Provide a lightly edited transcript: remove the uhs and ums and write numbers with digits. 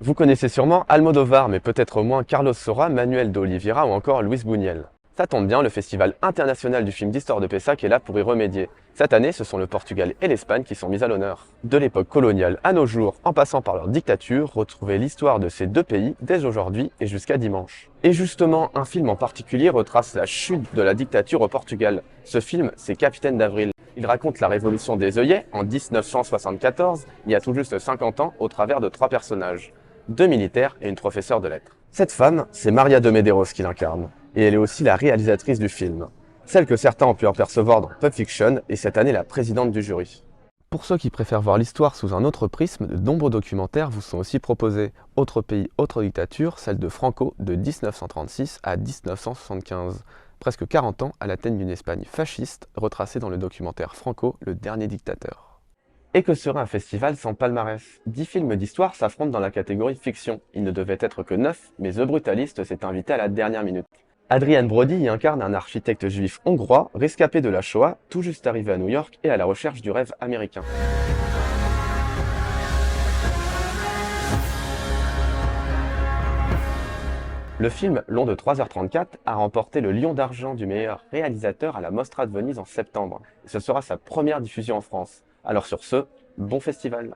Vous connaissez sûrement Almodovar, mais peut-être moins Carlos Saura, Manuel de Oliveira ou encore Luis Buñuel. Ça tombe bien, le Festival international du film d'histoire de Pessac est là pour y remédier. Cette année, ce sont le Portugal et l'Espagne qui sont mis à l'honneur. De l'époque coloniale à nos jours, en passant par leur dictature, retrouvez l'histoire de ces deux pays dès aujourd'hui et jusqu'à dimanche. Et justement, un film en particulier retrace la chute de la dictature au Portugal. Ce film, c'est Capitaine d'Avril. Il raconte la révolution des œillets en 1974, il y a tout juste 50 ans, au travers de trois personnages. Deux militaires et une professeure de lettres. Cette femme, c'est Maria de Medeiros qui l'incarne, et elle est aussi la réalisatrice du film. Celle que certains ont pu apercevoir dans Pulp Fiction est cette année la présidente du jury. Pour ceux qui préfèrent voir l'histoire sous un autre prisme, de nombreux documentaires vous sont aussi proposés. Autre pays, autre dictature, celle de Franco de 1936 à 1975. Presque 40 ans à la tête d'une Espagne fasciste, retracée dans le documentaire Franco, le dernier dictateur. Et que serait un festival sans palmarès? 10 films d'histoire s'affrontent dans la catégorie fiction. Il ne devait être que 9, mais The Brutalist s'est invité à la dernière minute. Adrian Brody y incarne un architecte juif hongrois, rescapé de la Shoah, tout juste arrivé à New York et à la recherche du rêve américain. Le film, long de 3h34, a remporté le Lion d'argent du meilleur réalisateur à la Mostra de Venise en septembre. Et ce sera sa première diffusion en France. Alors sur ce, bon festival!